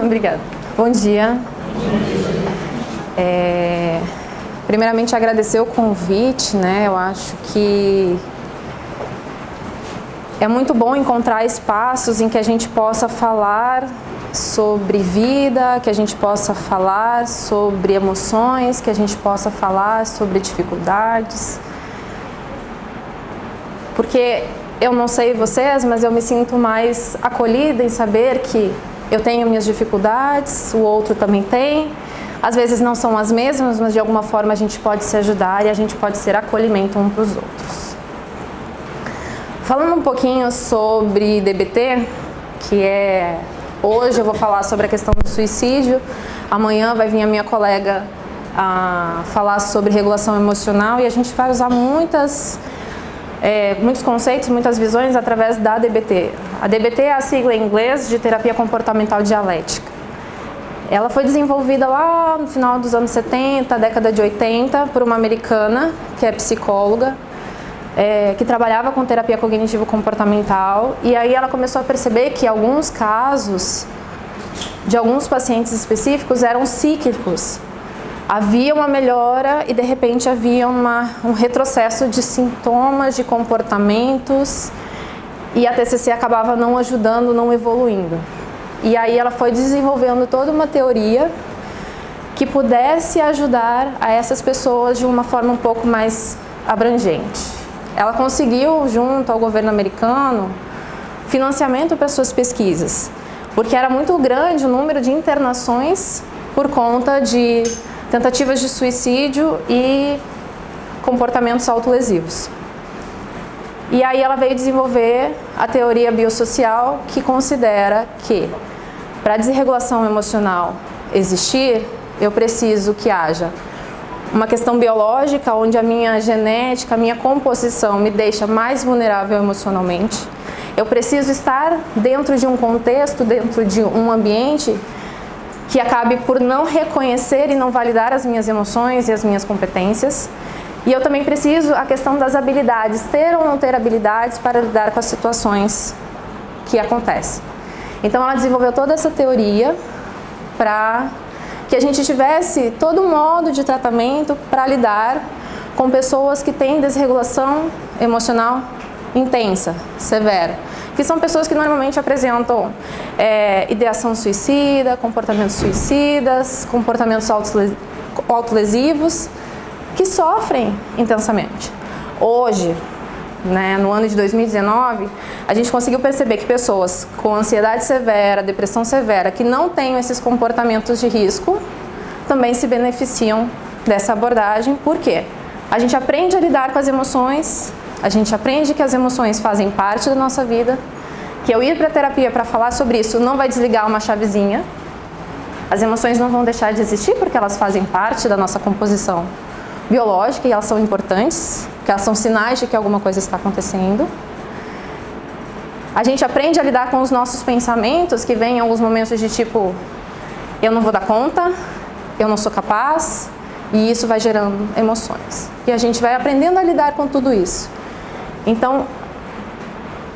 Obrigada. Bom dia. Primeiramente, agradecer o convite, né? Eu acho que é muito bom encontrar espaços em que a gente possa falar sobre vida, que a gente possa falar sobre emoções, que a gente possa falar sobre dificuldades. Porque eu não sei vocês, mas eu me sinto mais acolhida em saber que eu tenho minhas dificuldades, o outro também tem. Às vezes não são as mesmas, mas de alguma forma a gente pode se ajudar e a gente pode ser acolhimento um para os outros. Falando um pouquinho sobre DBT, que hoje eu vou falar sobre a questão do suicídio, amanhã vai vir a minha colega a falar sobre regulação emocional e a gente vai usar muitos conceitos, muitas visões através da DBT. A DBT é a sigla em inglês de Terapia Comportamental Dialética. Ela foi desenvolvida lá no final dos anos 70, década de 80, por uma americana, que é psicóloga, que trabalhava com terapia cognitivo-comportamental, e aí ela começou a perceber que alguns casos de alguns pacientes específicos eram cíclicos. Havia uma melhora e de repente havia um retrocesso de sintomas, de comportamentos, e a TCC acabava não ajudando, não evoluindo. E aí ela foi desenvolvendo toda uma teoria que pudesse ajudar a essas pessoas de uma forma um pouco mais abrangente. Ela conseguiu, junto ao governo americano, financiamento para suas pesquisas, porque era muito grande o número de internações por conta de tentativas de suicídio e comportamentos autolesivos. E aí ela veio desenvolver a teoria biosocial, que considera que para a desregulação emocional existir, eu preciso que haja uma questão biológica, onde a minha genética, a minha composição me deixa mais vulnerável emocionalmente. Eu preciso estar dentro de um contexto, dentro de um ambiente que acabe por não reconhecer e não validar as minhas emoções e as minhas competências. E eu também preciso a questão das habilidades, ter ou não ter habilidades para lidar com as situações que acontecem. Então ela desenvolveu toda essa teoria para que a gente tivesse todo um modo de tratamento para lidar com pessoas que têm desregulação emocional intensa, severa, que são pessoas que normalmente apresentam ideação suicida, comportamentos suicidas, comportamentos autolesivos, que sofrem intensamente. Hoje, né, no ano de 2019, a gente conseguiu perceber que pessoas com ansiedade severa, depressão severa, que não têm esses comportamentos de risco, também se beneficiam dessa abordagem. Por quê? A gente aprende a lidar com as emoções, a gente aprende que as emoções fazem parte da nossa vida, que eu ir para a terapia para falar sobre isso não vai desligar uma chavezinha. As emoções não vão deixar de existir porque elas fazem parte da nossa composição biológica e elas são importantes, porque elas são sinais de que alguma coisa está acontecendo. A gente aprende a lidar com os nossos pensamentos, que vêm em alguns momentos de tipo, eu não vou dar conta, eu não sou capaz, e isso vai gerando emoções. E a gente vai aprendendo a lidar com tudo isso. Então,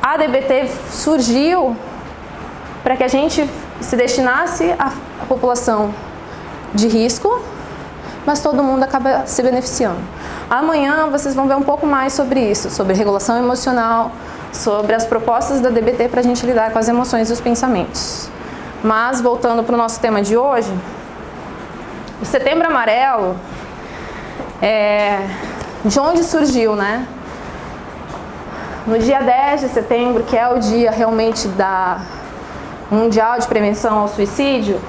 a DBT surgiu para que a gente se destinasse à população de risco, mas todo mundo acaba se beneficiando. Amanhã vocês vão ver um pouco mais sobre isso, sobre regulação emocional, sobre as propostas da DBT para a gente lidar com as emoções e os pensamentos. Mas, voltando para o nosso tema de hoje, o Setembro Amarelo, de onde surgiu, né? No dia 10 de setembro, que é o dia realmente da Mundial de Prevenção ao Suicídio,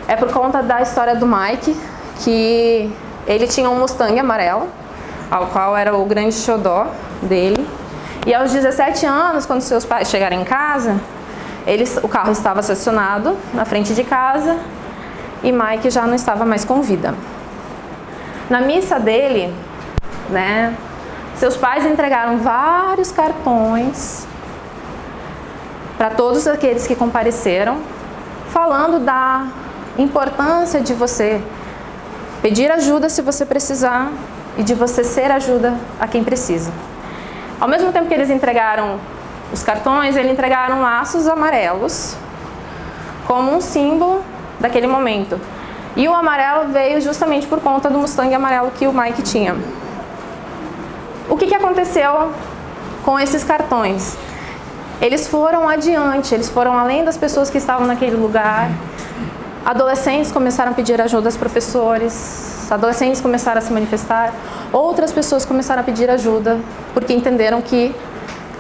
é por conta da história do Mike, que ele tinha um Mustang amarelo, ao qual era o grande xodó dele. E aos 17 anos, quando seus pais chegaram em casa, o carro estava estacionado na frente de casa e Mike já não estava mais com vida. Na missa dele, né, seus pais entregaram vários cartões para todos aqueles que compareceram, falando da importância de você pedir ajuda se você precisar e de você ser ajuda a quem precisa. Ao mesmo tempo que eles entregaram os cartões, eles entregaram laços amarelos como um símbolo daquele momento. E o amarelo veio justamente por conta do Mustang amarelo que o Mike tinha. O que aconteceu com esses cartões? Eles foram adiante, eles foram além das pessoas que estavam naquele lugar. Adolescentes começaram a pedir ajuda aos professores, adolescentes começaram a se manifestar, outras pessoas começaram a pedir ajuda, porque entenderam que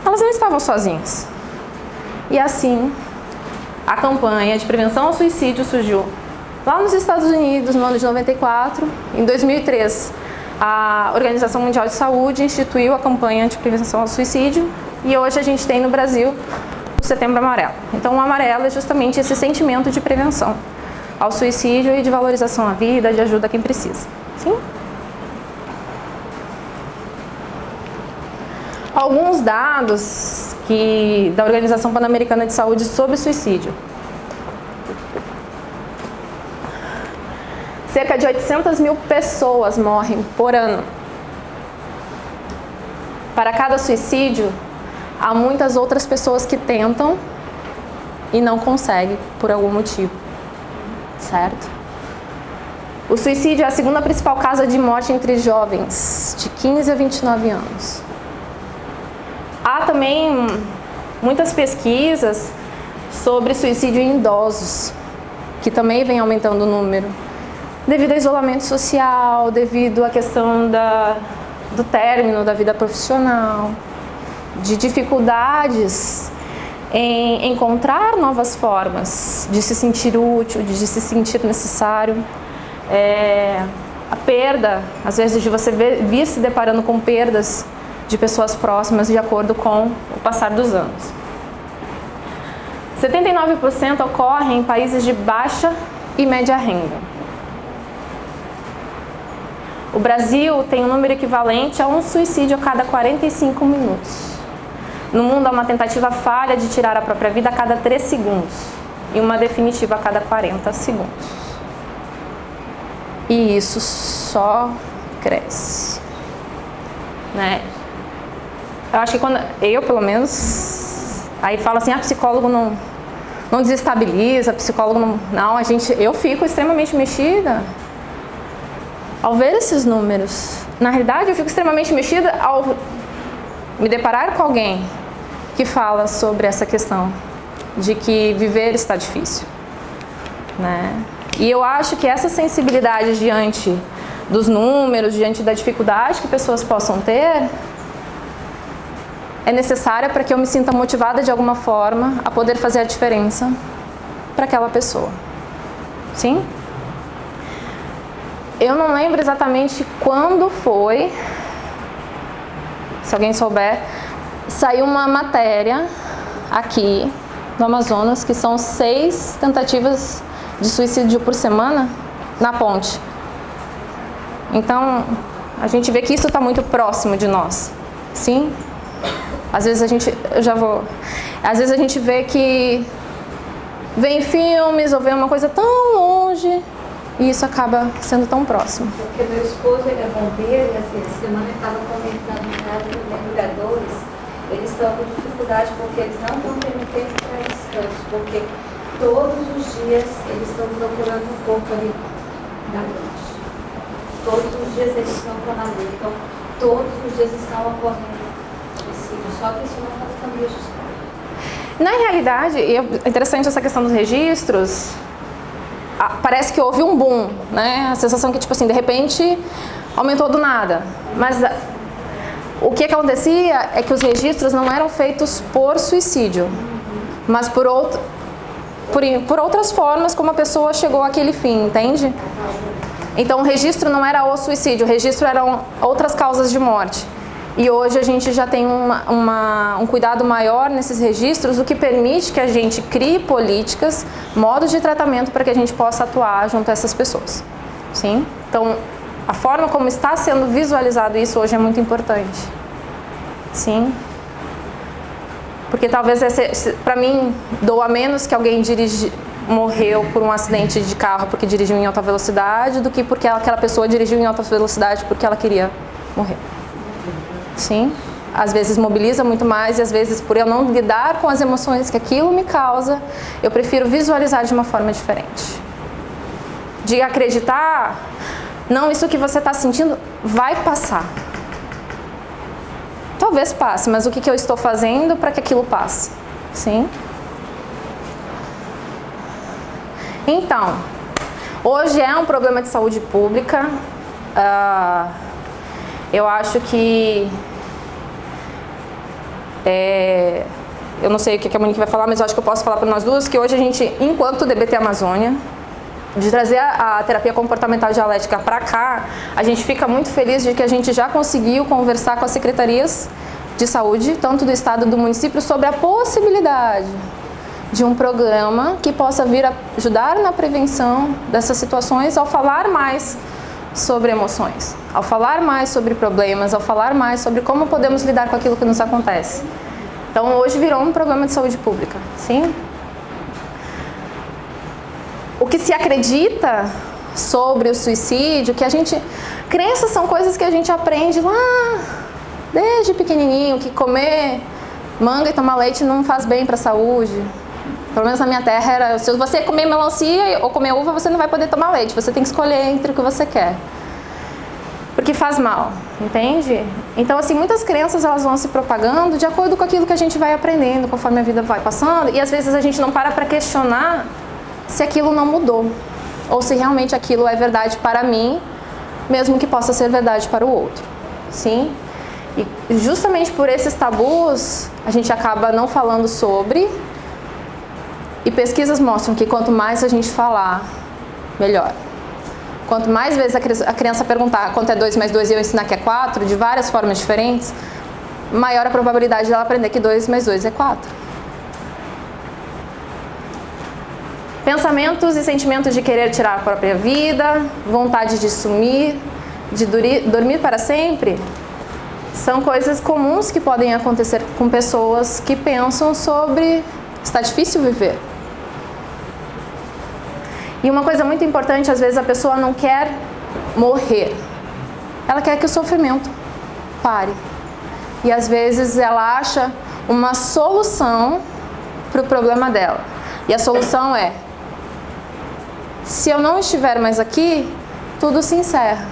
elas não estavam sozinhas. E assim, a campanha de prevenção ao suicídio surgiu lá nos Estados Unidos, no ano de 94. Em 2003, a Organização Mundial de Saúde instituiu a campanha de prevenção ao suicídio, e hoje a gente tem no Brasil o Setembro Amarelo. Então o amarelo é justamente esse sentimento de prevenção ao suicídio e de valorização à vida, de ajuda a quem precisa. Sim? Alguns dados da Organização Pan-Americana de Saúde sobre suicídio. Cerca de 800 mil pessoas morrem por ano. Para cada suicídio, há muitas outras pessoas que tentam e não conseguem por algum motivo, certo? O suicídio é a segunda principal causa de morte entre jovens de 15 a 29 anos. Há também muitas pesquisas sobre suicídio em idosos, que também vem aumentando o número, devido ao isolamento social, devido à questão do término da vida profissional, de dificuldades em encontrar novas formas de se sentir útil, de se sentir necessário. A perda, às vezes, de você vir se deparando com perdas de pessoas próximas de acordo com o passar dos anos. 79% ocorre em países de baixa e média renda. O Brasil tem um número equivalente a um suicídio a cada 45 minutos. No mundo, há uma tentativa falha de tirar a própria vida a cada 3 segundos e uma definitiva a cada 40 segundos. E isso só cresce, né? Eu acho que pelo menos, aí fala assim, psicólogo não desestabiliza, psicólogo não, eu fico extremamente mexida ao ver esses números. Na realidade, eu fico extremamente mexida ao me deparar com alguém que fala sobre essa questão de que viver está difícil, né? E eu acho que essa sensibilidade diante dos números, diante da dificuldade que pessoas possam ter, é necessária para que eu me sinta motivada de alguma forma a poder fazer a diferença para aquela pessoa. Sim? Eu não lembro exatamente quando foi, se alguém souber, saiu uma matéria aqui no Amazonas que são 6 tentativas de suicídio por semana na ponte. Então, a gente vê que isso está muito próximo de nós. Sim? Às vezes às vezes a gente vê que vem filmes ou vê uma coisa tão longe e isso acaba sendo tão próximo. Porque meu esposo, ele é bombeiro e assim, essa semana ele estava comentando no caso dos mergulhadores, eles estão com dificuldade porque eles não estão tendo tempo para descanso, porque todos os dias eles estão procurando um corpo ali na noite. Todos os dias eles estão na lua, então todos os dias estão ocorrendo suicídio, só que isso não está ficando registrado. Na realidade, é interessante essa questão dos registros, parece que houve um boom, né? A sensação que, tipo assim, de repente aumentou do nada. Mas o que acontecia é que os registros não eram feitos por suicídio, mas por outras formas como a pessoa chegou àquele fim, entende? Então o registro não era o suicídio, o registro eram outras causas de morte. E hoje a gente já tem um cuidado maior nesses registros, o que permite que a gente crie políticas, modos de tratamento para que a gente possa atuar junto a essas pessoas. Sim? Então, a forma como está sendo visualizado isso hoje é muito importante. Sim? Porque talvez, para mim, doa menos que alguém morreu por um acidente de carro porque dirigiu em alta velocidade do que porque aquela pessoa dirigiu em alta velocidade porque ela queria morrer. Sim? às vezes mobiliza muito mais e às vezes por eu não lidar com as emoções que aquilo me causa, eu prefiro visualizar de uma forma diferente. De acreditar, não, isso que você está sentindo vai passar. Talvez passe, mas o que eu estou fazendo para que aquilo passe? Sim? Então, hoje é um problema de saúde pública. Eu acho que... eu não sei o que a Monique vai falar, mas eu acho que eu posso falar para nós duas que hoje a gente, enquanto DBT Amazônia, de trazer a terapia comportamental dialética para cá, a gente fica muito feliz de que a gente já conseguiu conversar com as secretarias de saúde, tanto do estado e do município, sobre a possibilidade de um programa que possa vir a ajudar na prevenção dessas situações ao falar mais sobre emoções, ao falar mais sobre problemas, ao falar mais sobre como podemos lidar com aquilo que nos acontece. Então hoje virou um problema de saúde pública, sim? O que se acredita sobre o suicídio, que a gente... Crenças são coisas que a gente aprende lá desde pequenininho, que comer manga e tomar leite não faz bem para a saúde. Pelo menos na minha terra era, se você comer melancia ou comer uva, você não vai poder tomar leite, você tem que escolher entre o que você quer. Porque faz mal, entende? Então, assim, muitas crenças elas vão se propagando de acordo com aquilo que a gente vai aprendendo, conforme a vida vai passando, e às vezes a gente não para questionar se aquilo não mudou, ou se realmente aquilo é verdade para mim, mesmo que possa ser verdade para o outro, sim? E justamente por esses tabus, a gente acaba não falando sobre, e pesquisas mostram que quanto mais a gente falar, melhor. Quanto mais vezes a criança perguntar quanto é 2 mais 2 e eu ensinar que é 4, de várias formas diferentes, maior a probabilidade dela aprender que 2 mais 2 é 4. Pensamentos e sentimentos de querer tirar a própria vida, vontade de sumir, de dormir para sempre, são coisas comuns que podem acontecer com pessoas que pensam sobre está difícil viver. E uma coisa muito importante, às vezes a pessoa não quer morrer, ela quer que o sofrimento pare. E às vezes ela acha uma solução para o problema dela. E a solução é: se eu não estiver mais aqui, tudo se encerra.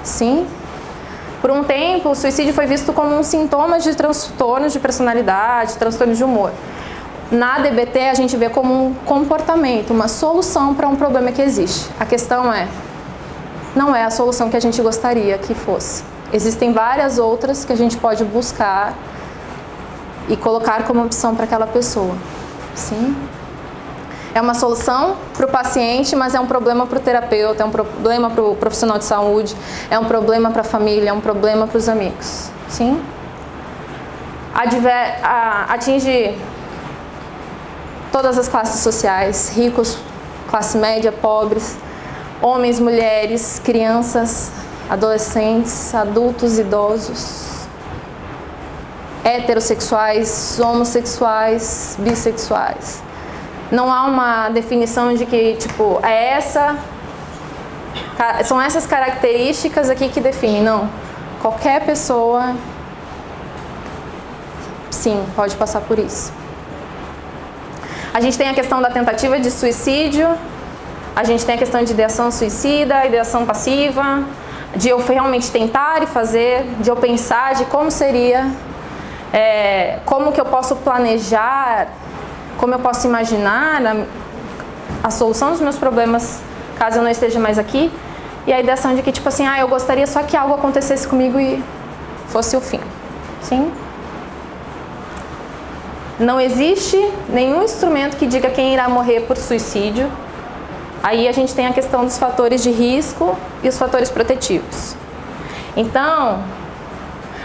Sim? Por um tempo, o suicídio foi visto como um sintoma de transtornos de personalidade, transtornos de humor. Na DBT, a gente vê como um comportamento, uma solução para um problema que existe. A questão é, não é a solução que a gente gostaria que fosse. Existem várias outras que a gente pode buscar e colocar como opção para aquela pessoa. Sim? É uma solução para o paciente, mas é um problema para o terapeuta, é um problema para o profissional de saúde, é um problema para a família, é um problema para os amigos. Sim? Atinge todas as classes sociais, ricos, classe média, pobres, homens, mulheres, crianças, adolescentes, adultos, idosos, heterossexuais, homossexuais, bissexuais. Não há uma definição de que, tipo, são essas características aqui que definem. Não. Qualquer pessoa, sim, pode passar por isso. A gente tem a questão da tentativa de suicídio, a gente tem a questão de ideação suicida, ideação passiva, de eu realmente tentar e fazer, de eu pensar de como seria, como que eu posso planejar, como eu posso imaginar a solução dos meus problemas caso eu não esteja mais aqui, e a ideação de que, tipo assim, eu gostaria só que algo acontecesse comigo e fosse o fim. Sim? Não existe nenhum instrumento que diga quem irá morrer por suicídio. Aí a gente tem a questão dos fatores de risco e os fatores protetivos. Então,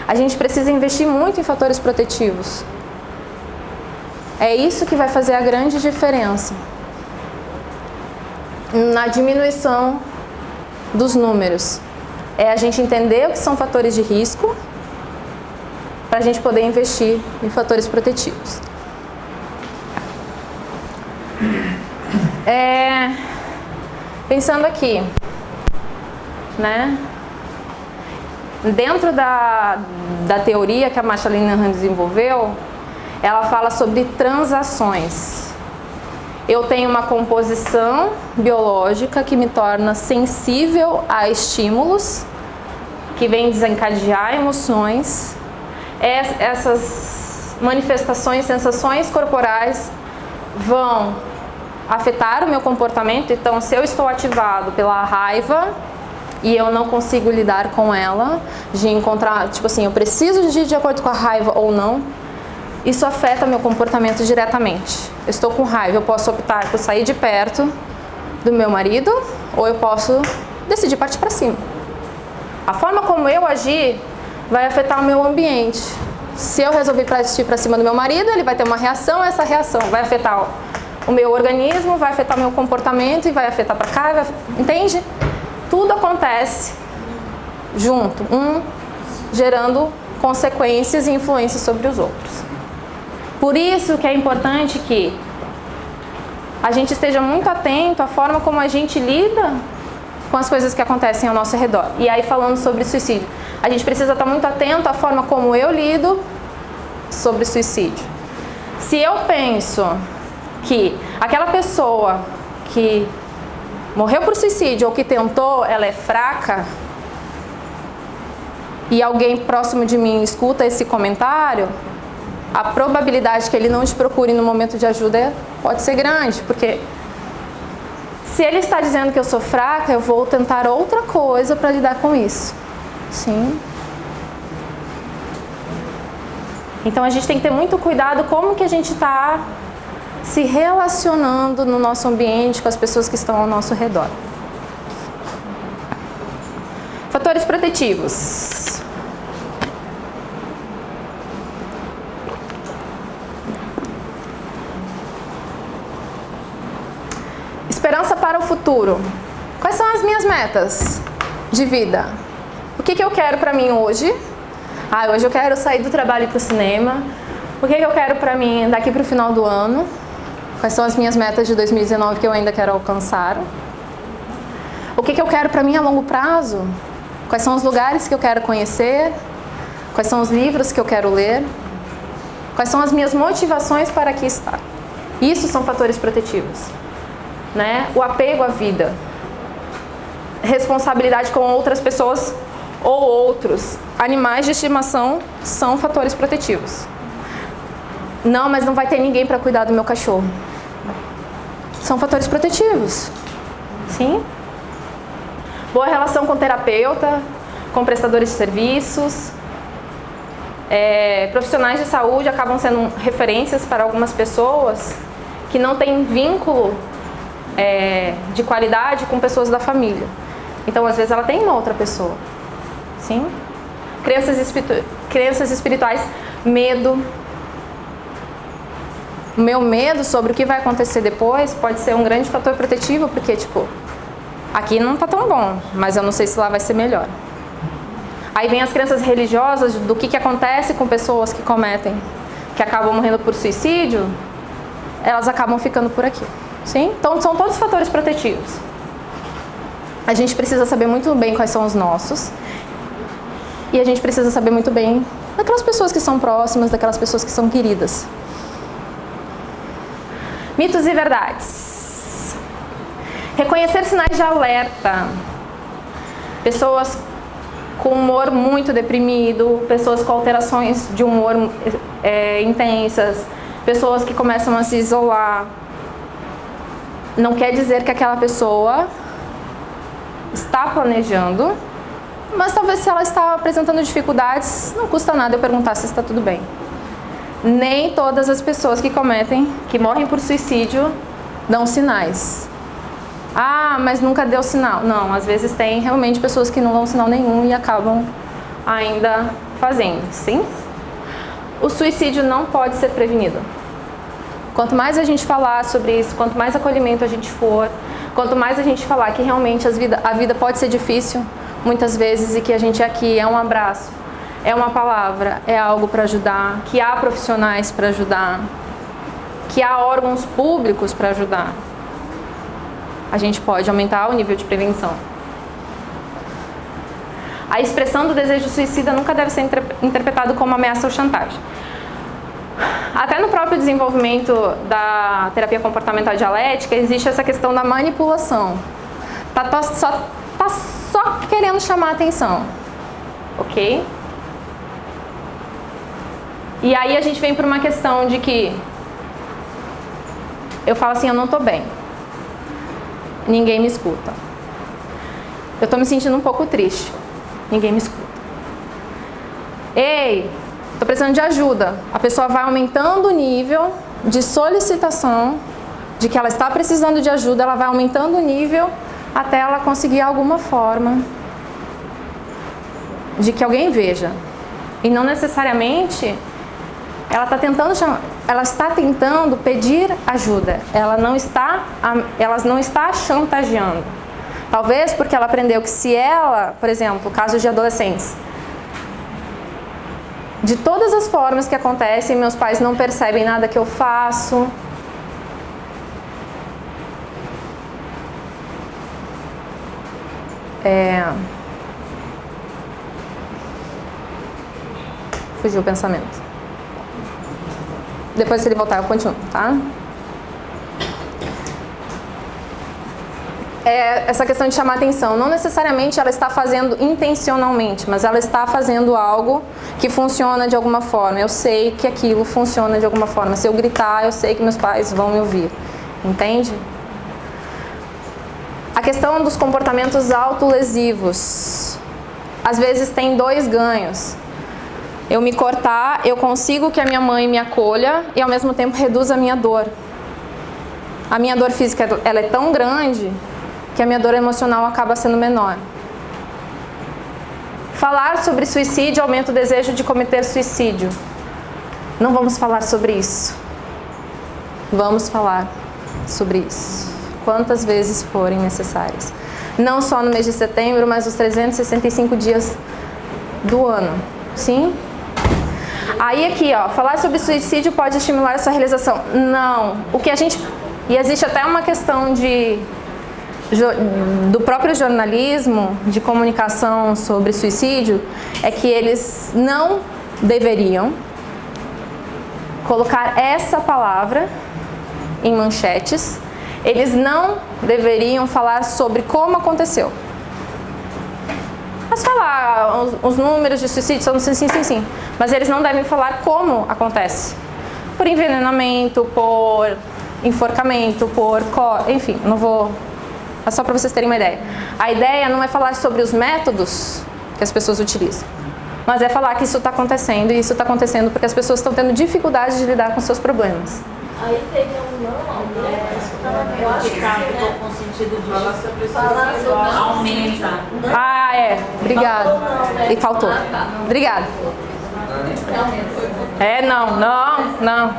a gente precisa investir muito em fatores protetivos. É isso que vai fazer a grande diferença na diminuição dos números. É a gente entender o que são fatores de risco para a gente poder investir em fatores protetivos. Pensando aqui, né? Dentro da teoria que a Marsha Linehan desenvolveu, ela fala sobre transações. Eu tenho uma composição biológica que me torna sensível a estímulos, que vem desencadear emoções. Essas manifestações, sensações corporais vão afetar o meu comportamento. Então, se eu estou ativado pela raiva e eu não consigo lidar com ela, de encontrar, tipo assim, eu preciso agir de acordo com a raiva ou não, isso afeta meu comportamento diretamente. Eu estou com raiva, eu posso optar por sair de perto do meu marido, ou eu posso decidir partir para cima. A forma como eu agir vai afetar o meu ambiente. Se eu resolver partir para cima do meu marido, ele vai ter uma reação, essa reação vai afetar o meu organismo, vai afetar o meu comportamento e vai afetar para cá, entende? Tudo acontece junto, gerando consequências e influências sobre os outros. Por isso que é importante que a gente esteja muito atento à forma como a gente lida com as coisas que acontecem ao nosso redor. E aí, falando sobre suicídio, a gente precisa estar muito atento à forma como eu lido sobre suicídio. Se eu penso que aquela pessoa que morreu por suicídio ou que tentou, ela é fraca, e alguém próximo de mim escuta esse comentário, a probabilidade que ele não te procure no momento de ajuda pode ser grande, porque se ele está dizendo que eu sou fraca, eu vou tentar outra coisa para lidar com isso. Sim. Então a gente tem que ter muito cuidado como que a gente está se relacionando no nosso ambiente com as pessoas que estão ao nosso redor. Fatores protetivos. Esperança para o futuro. Quais são as minhas metas de vida? O que eu quero para mim hoje? Hoje eu quero sair do trabalho e ir para o cinema. O que eu quero para mim daqui para o final do ano? Quais são as minhas metas de 2019 que eu ainda quero alcançar? O que eu quero para mim a longo prazo? Quais são os lugares que eu quero conhecer? Quais são os livros que eu quero ler? Quais são as minhas motivações para aqui estar? Isso são fatores protetivos. Né? O apego à vida, responsabilidade com outras pessoas ou outros animais de estimação são fatores protetivos. Não, mas não vai ter ninguém para cuidar do meu cachorro. São fatores protetivos. Sim? Boa relação com o terapeuta, com prestadores de serviços. Profissionais de saúde acabam sendo referências para algumas pessoas que não têm vínculo de qualidade com pessoas da família. Então, às vezes, ela tem uma outra pessoa. Sim? Crenças espirituais, medo. O meu medo sobre o que vai acontecer depois pode ser um grande fator protetivo, porque, tipo, aqui não tá tão bom, mas eu não sei se lá vai ser melhor. Aí vem as crenças religiosas do que acontece com pessoas que acabam morrendo por suicídio, elas acabam ficando por aqui. Sim? Então, são todos fatores protetivos. A gente precisa saber muito bem quais são os nossos. E a gente precisa saber muito bem daquelas pessoas que são próximas, daquelas pessoas que são queridas. Mitos e verdades. Reconhecer sinais de alerta. Pessoas com humor muito deprimido, pessoas com alterações de humor intensas, pessoas que começam a se isolar. Não quer dizer que aquela pessoa está planejando, mas talvez se ela está apresentando dificuldades, não custa nada eu perguntar se está tudo bem. Nem todas as pessoas que morrem por suicídio dão sinais. Mas nunca deu sinal. Não, às vezes tem realmente pessoas que não dão sinal nenhum e acabam ainda fazendo, sim? O suicídio não pode ser prevenido. Quanto mais a gente falar sobre isso, quanto mais acolhimento a gente for, quanto mais a gente falar que realmente a vida pode ser difícil, muitas vezes, e que a gente aqui é um abraço, é uma palavra, é algo para ajudar, que há profissionais para ajudar, que há órgãos públicos para ajudar, a gente pode aumentar o nível de prevenção. A expressão do desejo suicida nunca deve ser interpretado como ameaça ou chantagem. Até no próprio desenvolvimento da terapia comportamental dialética existe essa questão da manipulação. Tá só querendo chamar a atenção, ok? E aí a gente vem para uma questão de que eu falo assim, eu não tô bem, ninguém me escuta. Eu tô me sentindo um pouco triste, ninguém me escuta. Ei, tô precisando de ajuda. A pessoa vai aumentando o nível de solicitação, de que ela está precisando de ajuda, ela vai aumentando o nível até ela conseguir alguma forma de que alguém veja. E não necessariamente ela está tentando pedir ajuda. Ela não está chantageando. Talvez porque ela aprendeu que se ela, por exemplo, casos de adolescentes, de todas as formas que acontecem, meus pais não percebem nada que eu faço. Fugiu o pensamento. Depois, se ele voltar, eu continuo, tá? Essa questão de chamar atenção, não necessariamente ela está fazendo intencionalmente, mas ela está fazendo algo que funciona de alguma forma. Eu sei que aquilo funciona de alguma forma. Se eu gritar, eu sei que meus pais vão me ouvir. Entende? A questão dos comportamentos autolesivos. Às vezes tem dois ganhos. Eu me cortar, eu consigo que a minha mãe me acolha e ao mesmo tempo reduz a minha dor. A minha dor física ela é tão grande que a minha dor emocional acaba sendo menor. Falar sobre suicídio aumenta o desejo de cometer suicídio. Não vamos falar sobre isso. Vamos falar sobre isso. Quantas vezes forem necessárias. Não só no mês de setembro, mas os 365 dias do ano. Sim? Aí aqui, ó, falar sobre suicídio pode estimular essa realização. Não. E existe até uma questão do próprio jornalismo, de comunicação sobre suicídio, é que eles não deveriam colocar essa palavra em manchetes, eles não deveriam falar sobre como aconteceu. Mas falar, os números de suicídio são sim, mas eles não devem falar como acontece. Por envenenamento, por enforcamento, enfim, não vou... É só para vocês terem uma ideia. A ideia não é falar sobre os métodos que as pessoas utilizam, mas é falar que isso está acontecendo, e isso está acontecendo porque as pessoas estão tendo dificuldade de lidar com seus problemas. Aí teve eu acho que ficou com sentido de falar sobre aumenta. Obrigado. E faltou. Obrigado. Não.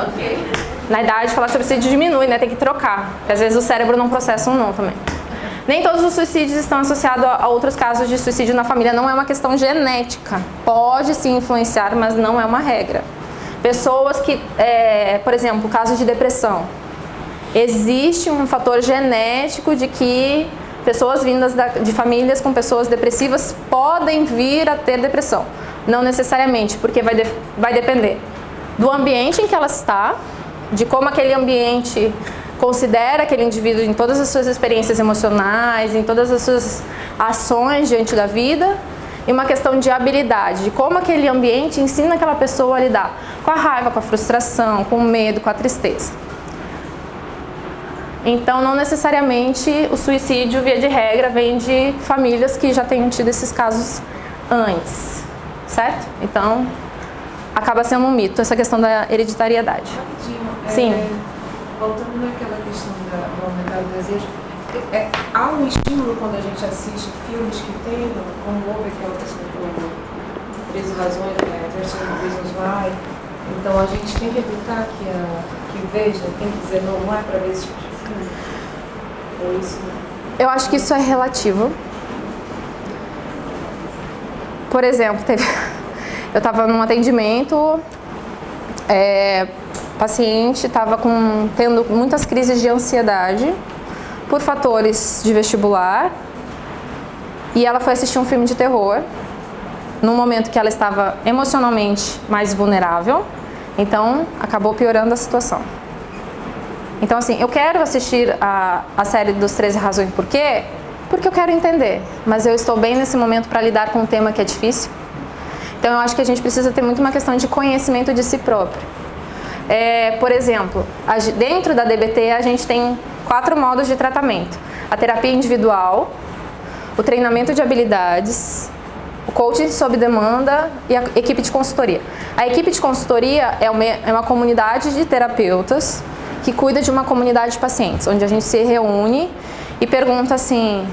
Ok. Na idade, falar sobre suicídio diminui, né? Tem que trocar. Porque às vezes o cérebro não processa um não também. Nem todos os suicídios estão associados a outros casos de suicídio na família. Não é uma questão genética. Pode sim influenciar, mas não é uma regra. Pessoas que, por exemplo, caso de depressão. Existe um fator genético de que pessoas vindas de famílias com pessoas depressivas podem vir a ter depressão. Não necessariamente, porque vai depender do ambiente em que ela está, de como aquele ambiente considera aquele indivíduo em todas as suas experiências emocionais, em todas as suas ações diante da vida, e uma questão de habilidade, de como aquele ambiente ensina aquela pessoa a lidar com a raiva, com a frustração, com o medo, com a tristeza. Então, não necessariamente o suicídio, via de regra, vem de famílias que já tenham tido esses casos antes, certo? Então, acaba sendo um mito essa questão da hereditariedade. Sim. Voltando naquela questão do aumentar o desejo, há um estímulo quando a gente assiste filmes que tem, como houve aquela questão do 13 razões, né, 13 Reasons Why. Então a gente tem que evitar que veja, tem que dizer não é para ver esse tipo de filme. Ou isso? Eu acho que isso é relativo. Por exemplo, eu estava num atendimento, o paciente estava tendo muitas crises de ansiedade por fatores de vestibular e ela foi assistir um filme de terror, num momento que ela estava emocionalmente mais vulnerável, então acabou piorando a situação. Então assim, eu quero assistir a série dos 13 Razões Por Quê, porque eu quero entender, mas eu estou bem nesse momento para lidar com um tema que é difícil. Então eu acho que a gente precisa ter muito uma questão de conhecimento de si próprio. Por exemplo, dentro da DBT a gente tem 4 modos de tratamento: a terapia individual, o treinamento de habilidades, o coaching sob demanda e a equipe de consultoria. A equipe de consultoria é uma comunidade de terapeutas que cuida de uma comunidade de pacientes, onde a gente se reúne e pergunta assim,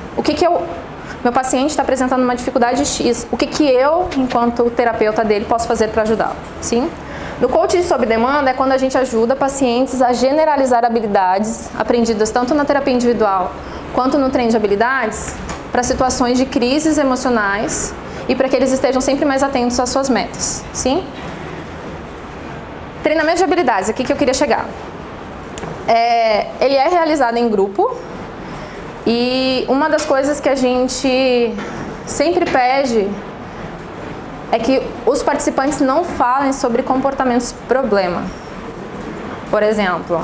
meu paciente está apresentando uma dificuldade X, o que eu, enquanto terapeuta dele, posso fazer para ajudá-lo? Sim? No coaching sob demanda é quando a gente ajuda pacientes a generalizar habilidades aprendidas tanto na terapia individual quanto no treino de habilidades para situações de crises emocionais e para que eles estejam sempre mais atentos às suas metas. Sim? Treinamento de habilidades, aqui que eu queria chegar. Ele é realizado em grupo e uma das coisas que a gente sempre pede é que os participantes não falem sobre comportamentos problema. Por exemplo,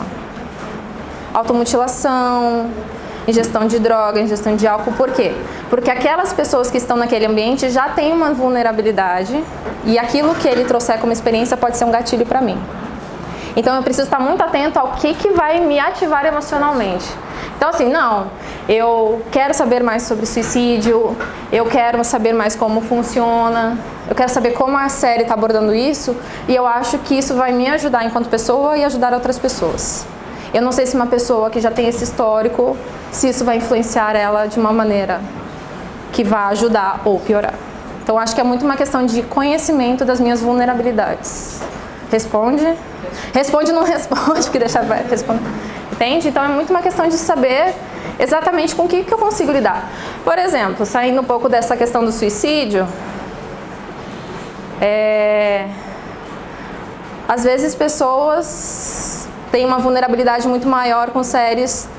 automutilação, ingestão de droga, ingestão de álcool. Por quê? Porque aquelas pessoas que estão naquele ambiente já têm uma vulnerabilidade e aquilo que ele trouxer como experiência pode ser um gatilho para mim. Então eu preciso estar muito atento ao que vai me ativar emocionalmente. Então assim, não, eu quero saber mais sobre suicídio, eu quero saber mais como funciona, eu quero saber como a série está abordando isso e eu acho que isso vai me ajudar enquanto pessoa e ajudar outras pessoas. Eu não sei se uma pessoa que já tem esse histórico, se isso vai influenciar ela de uma maneira que vai ajudar ou piorar. Então acho que é muito uma questão de conhecimento das minhas vulnerabilidades. Responde? Responde ou não responde, porque deixa responder. Entende? Então é muito uma questão de saber exatamente com o que eu consigo lidar. Por exemplo, saindo um pouco dessa questão do suicídio, às vezes pessoas têm uma vulnerabilidade muito maior com séries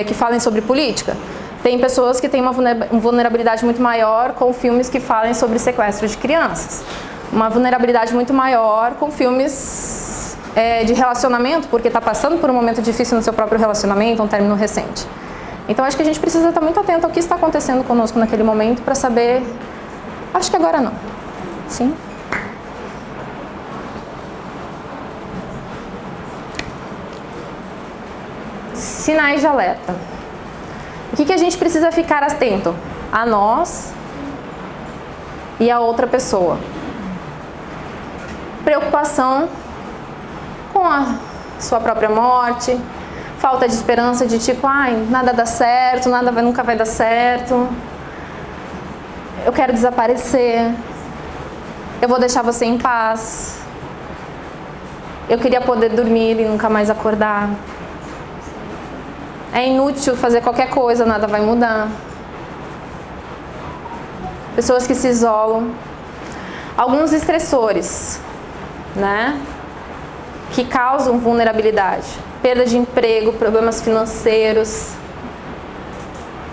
que falem sobre política. Tem pessoas que têm uma vulnerabilidade muito maior com filmes que falem sobre sequestro de crianças. Uma vulnerabilidade muito maior com filmes de relacionamento, porque está passando por um momento difícil no seu próprio relacionamento, um término recente. Então acho que a gente precisa estar muito atento ao que está acontecendo conosco naquele momento para saber, acho que agora não. Sim? Sinais de alerta. O que a gente precisa ficar atento? A nós e a outra pessoa. Preocupação com a sua própria morte, falta de esperança de tipo, nada dá certo, nunca vai dar certo, eu quero desaparecer, eu vou deixar você em paz, eu queria poder dormir e nunca mais acordar, é inútil fazer qualquer coisa, nada vai mudar. Pessoas que se isolam, alguns estressores, né, que causam vulnerabilidade, perda de emprego, problemas financeiros.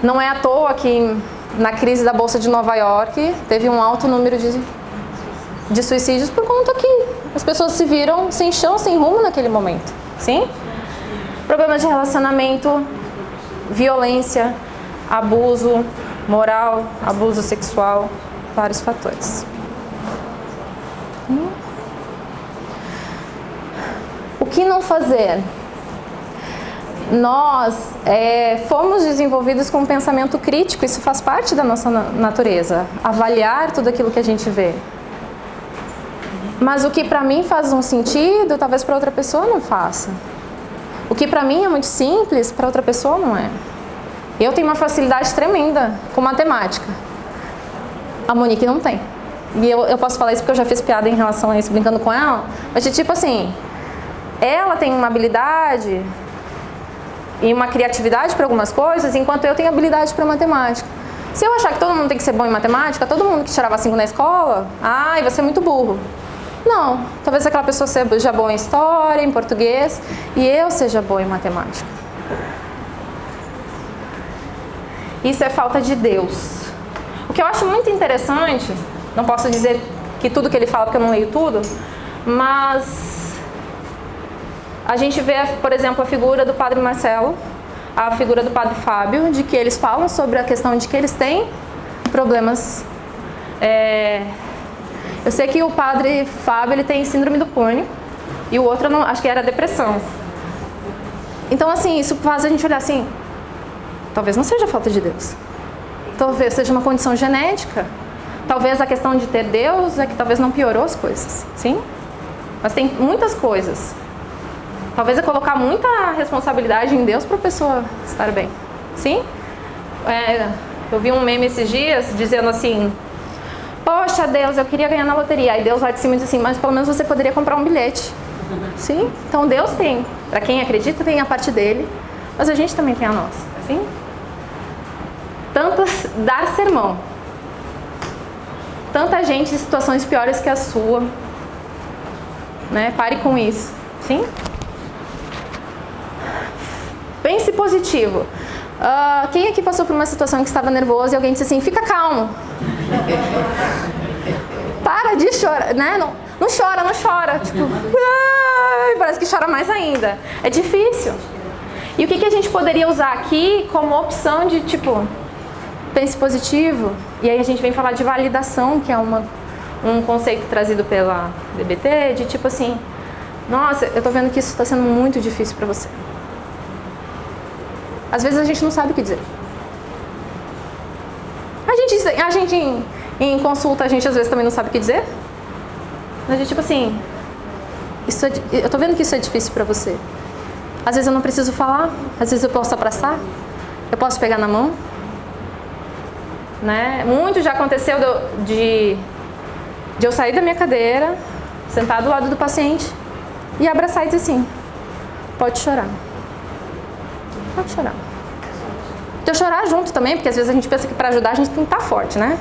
Não é à toa que na crise da Bolsa de Nova York teve um alto número de suicídios por conta que as pessoas se viram sem chão, sem rumo naquele momento. Sim? Problemas de relacionamento, violência, abuso moral, abuso sexual, vários fatores. O que não fazer? Nós fomos desenvolvidos com um pensamento crítico, isso faz parte da nossa natureza, avaliar tudo aquilo que a gente vê. Mas o que para mim faz um sentido, talvez para outra pessoa não faça. O que para mim é muito simples, para outra pessoa não é. Eu tenho uma facilidade tremenda com matemática. A Monique não tem. E eu posso falar isso porque eu já fiz piada em relação a isso, brincando com ela. Mas de tipo assim, ela tem uma habilidade e uma criatividade para algumas coisas, enquanto eu tenho habilidade para matemática. Se eu achar que todo mundo tem que ser bom em matemática, todo mundo que tirava 5 na escola, você é muito burro. Não, talvez aquela pessoa seja boa em história, em português, e eu seja boa em matemática. Isso é falta de Deus. O que eu acho muito interessante, não posso dizer que tudo que ele fala porque eu não leio tudo, mas a gente vê, por exemplo, a figura do Padre Marcelo, a figura do Padre Fábio, de que eles falam sobre a questão de que eles têm problemas. Eu sei que o Padre Fábio ele tem síndrome do pânico e o outro, não, acho que era depressão. Então, assim, isso faz a gente olhar assim, talvez não seja falta de Deus. Talvez seja uma condição genética. Talvez a questão de ter Deus é que talvez não piorou as coisas, sim? Mas tem muitas coisas. Talvez é colocar muita responsabilidade em Deus para a pessoa estar bem, sim? Eu vi um meme esses dias dizendo assim, poxa Deus, eu queria ganhar na loteria. Aí Deus lá de cima diz assim, mas pelo menos você poderia comprar um bilhete. Sim? Então Deus tem. Para quem acredita, tem a parte dele, mas a gente também tem a nossa, sim? Tantos dar sermão. Tanta gente em situações piores que a sua. Né? Pare com isso. Sim? Pense positivo. Quem aqui passou por uma situação em que estava nervoso e alguém disse assim, fica calmo. Para de chorar, né? Não chora, não chora. Tipo, parece que chora mais ainda. É difícil. E o que a gente poderia usar aqui como opção de, tipo, pense positivo? E aí a gente vem falar de validação, que é um conceito trazido pela DBT, de tipo assim, nossa, eu tô vendo que isso está sendo muito difícil para você. Às vezes a gente não sabe o que dizer. A gente em consulta, a gente às vezes também não sabe o que dizer. A gente tipo assim, eu tô vendo que isso é difícil para você. Às vezes eu não preciso falar, às vezes eu posso abraçar, eu posso pegar na mão. Né? Muito já aconteceu de eu sair da minha cadeira, sentar do lado do paciente e abraçar e dizer assim, pode chorar. Pode chorar. De eu chorar junto também, porque às vezes a gente pensa que para ajudar a gente tem que estar forte, né?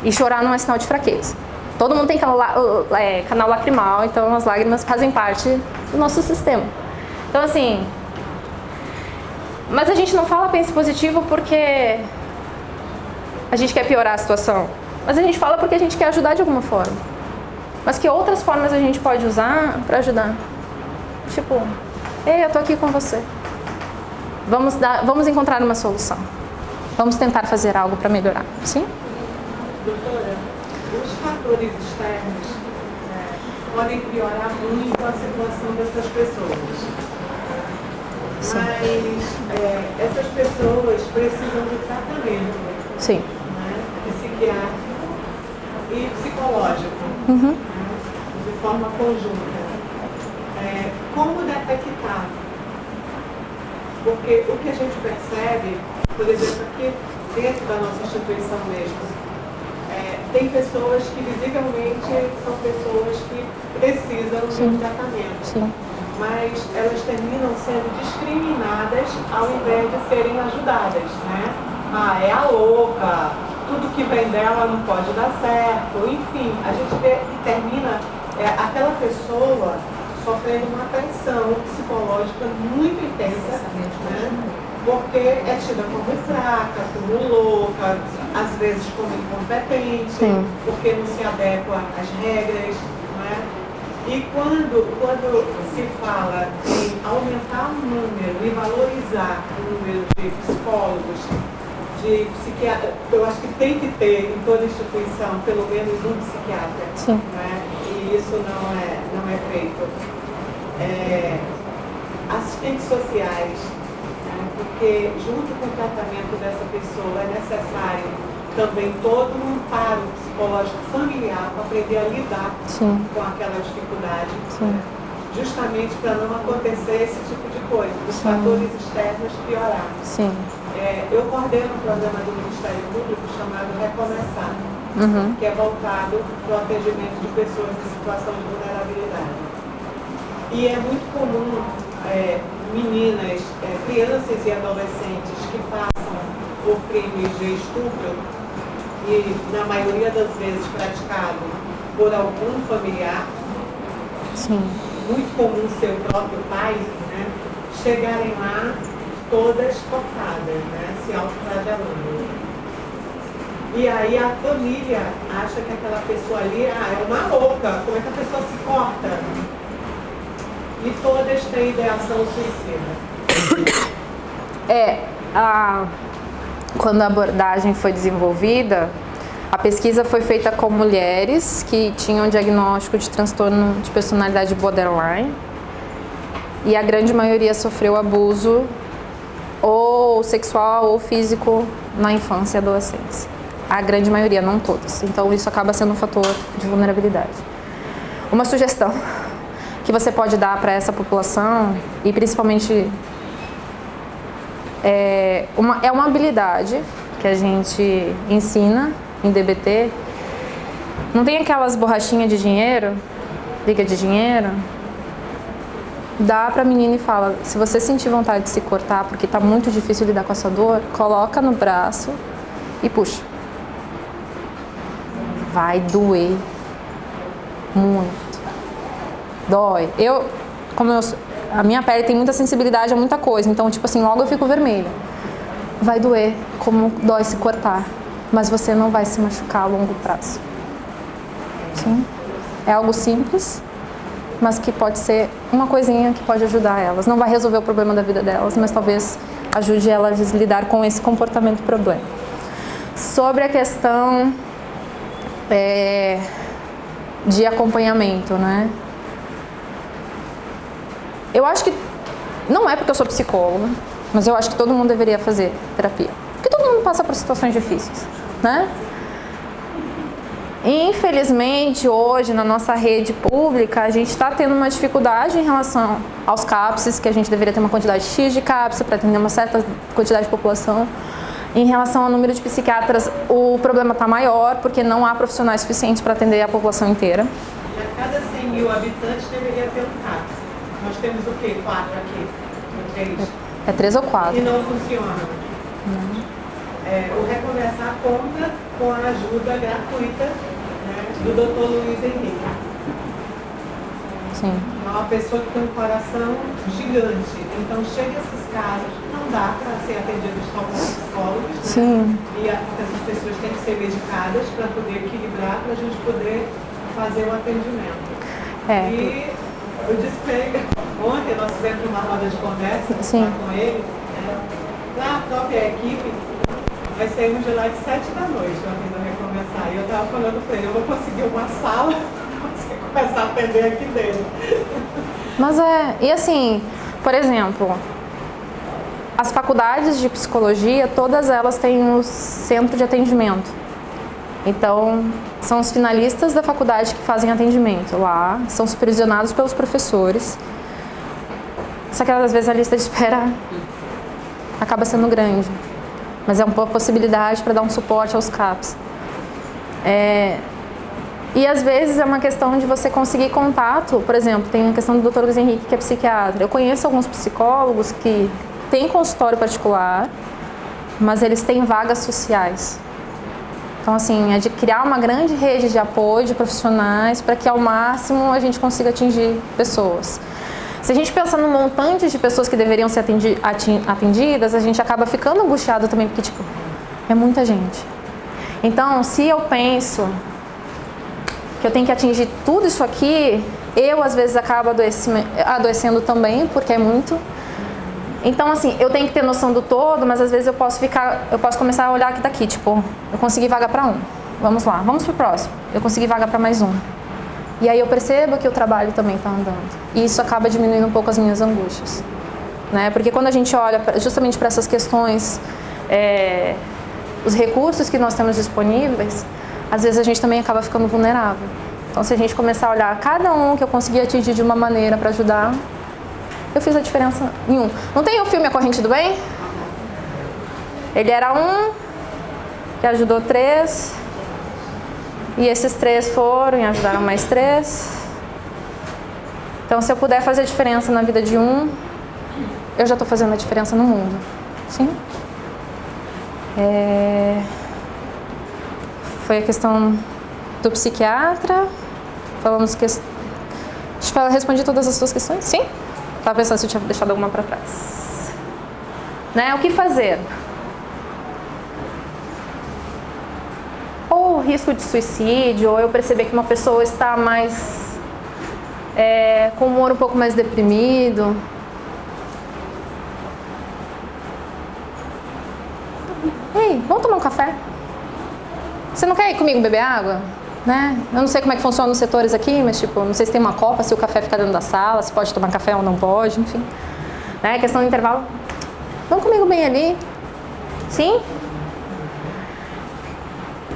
E chorar não é sinal de fraqueza. Todo mundo tem canal lacrimal, então as lágrimas fazem parte do nosso sistema. Então assim, mas a gente não fala pense positivo porque a gente quer piorar a situação. Mas a gente fala porque a gente quer ajudar de alguma forma. Mas que outras formas a gente pode usar para ajudar? Tipo, ei, eu tô aqui com você. Vamos encontrar uma solução. Vamos tentar fazer algo para melhorar. Sim? Doutora, os fatores externos podem piorar muito a situação dessas pessoas. Sim. Mas essas pessoas precisam de tratamento. Sim. Né? Psiquiátrico e psicológico. Uhum. De forma conjunta. Como detectar? Porque o que a gente percebe, por exemplo, aqui dentro da nossa instituição mesmo, tem pessoas que visivelmente são pessoas que precisam de um tratamento. Sim. Mas elas terminam sendo discriminadas ao invés de serem ajudadas, né? Ah, é a louca, tudo que vem dela não pode dar certo, enfim, a gente vê que termina aquela pessoa sofrendo uma pressão psicológica muito intensa, né? Porque é tida como fraca, como louca, às vezes como incompetente, Sim. porque não se adequa às regras, né? E quando se fala em aumentar o número e valorizar o número de psicólogos, de psiquiatras, eu acho que tem que ter em toda instituição pelo menos um psiquiatra. Sim. Né? E isso não é feito. Assistentes sociais, né? Porque junto com o tratamento dessa pessoa é necessário também todo um amparo psicológico familiar para aprender a lidar com aquela dificuldade, né? Justamente para não acontecer esse tipo de coisa, os fatores externos piorar. Sim. Eu coordeno um programa do Ministério Público chamado Recomeçar, que é voltado para o atendimento de pessoas em situação de vulnerabilidade. E é muito comum meninas, crianças e adolescentes que passam por crimes de estupro e, na maioria das vezes, praticado por algum familiar, muito comum ser o próprio pai, né, chegarem lá todas cortadas, né, se autoflagelando. E aí a família acha que aquela pessoa ali é uma louca. Como é que a pessoa se corta? E todas têm ideação suicida. Quando a abordagem foi desenvolvida, a pesquisa foi feita com mulheres que tinham diagnóstico de transtorno de personalidade borderline e a grande maioria sofreu abuso ou sexual ou físico na infância e adolescência. A grande maioria, não todas. Então isso acaba sendo um fator de vulnerabilidade. Uma sugestão que você pode dar para essa população, e principalmente é uma habilidade que a gente ensina em DBT. Não tem aquelas borrachinhas de dinheiro, liga de dinheiro? Dá pra menina e fala, se você sentir vontade de se cortar porque tá muito difícil lidar com essa dor, coloca no braço e puxa. Vai doer muito. Dói. A minha pele tem muita sensibilidade a muita coisa, então tipo assim, logo eu fico vermelha. Vai doer como dói se cortar, mas você não vai se machucar a longo prazo. Sim? É algo simples, mas que pode ser uma coisinha que pode ajudar elas. Não vai resolver o problema da vida delas, mas talvez ajude elas a lidar com esse comportamento problema. Sobre a questão de acompanhamento, né? Eu acho que, não é porque eu sou psicóloga, mas eu acho que todo mundo deveria fazer terapia. Porque todo mundo passa por situações difíceis, né? Infelizmente, hoje, na nossa rede pública, a gente está tendo uma dificuldade em relação aos CAPSs, que a gente deveria ter uma quantidade X de CAPS para atender uma certa quantidade de população. Em relação ao número de psiquiatras, o problema está maior, porque não há profissionais suficientes para atender a população inteira. E a cada 100 mil habitantes deveria ter um CAPS. Nós temos o quê? 4 aqui? 3? É 3 ou 4. E não funciona. O Recomeçar conta com a ajuda gratuita, né, do Dr. Luiz Henrique. Sim. É uma pessoa que tem um coração gigante. Então, chega esses casos, não dá para ser atendidos só por psicólogos, né? Sim. E essas pessoas têm que ser medicadas para poder equilibrar, para a gente poder fazer o atendimento. E o despegue. Ontem nós tivemos uma roda de conversa lá com ele. Top é a equipe. Nós saímos de lá de 7 da noite, ontem do Recomeçar. E eu estava falando para ele, eu vou conseguir uma sala para você começar a atender aqui dentro. Mas e assim, por exemplo, as faculdades de psicologia, todas elas têm um centro de atendimento. Então, são os finalistas da faculdade que fazem atendimento lá, são supervisionados pelos professores. Só que às vezes a lista de espera acaba sendo grande, mas é uma possibilidade para dar um suporte aos CAPs. E às vezes é uma questão de você conseguir contato. Por exemplo, tem a questão do Dr. Luiz Henrique, que é psiquiatra. Eu conheço alguns psicólogos que têm consultório particular, mas eles têm vagas sociais. Então, assim, é de criar uma grande rede de apoio de profissionais para que ao máximo a gente consiga atingir pessoas. Se a gente pensar no montante de pessoas que deveriam ser atendidas, a gente acaba ficando angustiado também, porque, tipo, é muita gente. Então, se eu penso que eu tenho que atingir tudo isso aqui, eu, às vezes, acabo adoecendo também, porque é muito. Então, assim, eu tenho que ter noção do todo, mas, às vezes, eu posso começar a olhar aqui daqui, tipo, eu consegui vaga para um. Vamos lá, vamos pro próximo. Eu consegui vaga para mais um. E aí eu percebo que o trabalho também está andando. E isso acaba diminuindo um pouco as minhas angústias, né? Porque quando a gente olha justamente para essas questões, os recursos que nós temos disponíveis, às vezes a gente também acaba ficando vulnerável. Então, se a gente começar a olhar cada um que eu consegui atingir de uma maneira para ajudar, eu fiz a diferença em um. Não tem o filme A Corrente do Bem? Ele era um que ajudou 3. E esses 3 foram e ajudaram mais 3. Então, se eu puder fazer a diferença na vida de um, eu já estou fazendo a diferença no mundo. Sim? Foi a questão do psiquiatra. Falamos que... Respondi todas as suas questões? Sim? Estava pensando se eu tinha deixado alguma para trás. Né? O que fazer? risco de suicídio, ou eu perceber que uma pessoa está mais com o humor um pouco mais deprimido. Ei, vamos tomar um café? Você não quer ir comigo beber água? Né? Eu não sei como é que funciona os setores aqui, mas tipo, não sei se tem uma copa, se o café fica dentro da sala, se pode tomar café ou não pode, enfim. Né? Questão do intervalo. Vamos comigo bem ali? Sim?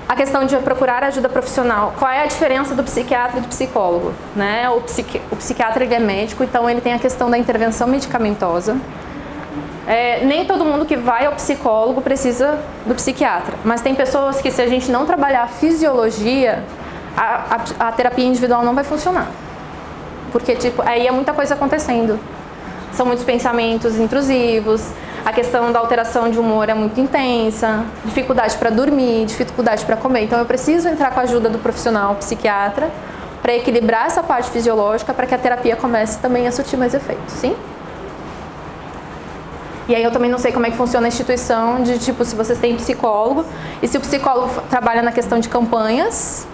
A questão de procurar ajuda profissional. Qual é a diferença do psiquiatra e do psicólogo? Né? O psiquiatra ele é médico, então ele tem a questão da intervenção medicamentosa. Nem todo mundo que vai ao psicólogo precisa do psiquiatra, mas tem pessoas que, se a gente não trabalhar a fisiologia, a terapia individual não vai funcionar. Porque tipo, aí é muita coisa acontecendo. São muitos pensamentos intrusivos, a questão da alteração de humor é muito intensa, dificuldade para dormir, dificuldade para comer. Então eu preciso entrar com a ajuda do profissional psiquiatra para equilibrar essa parte fisiológica para que a terapia comece também a surtir mais efeitos, sim? E aí eu também não sei como é que funciona a instituição de, tipo, se vocês têm psicólogo e se o psicólogo trabalha na questão de campanhas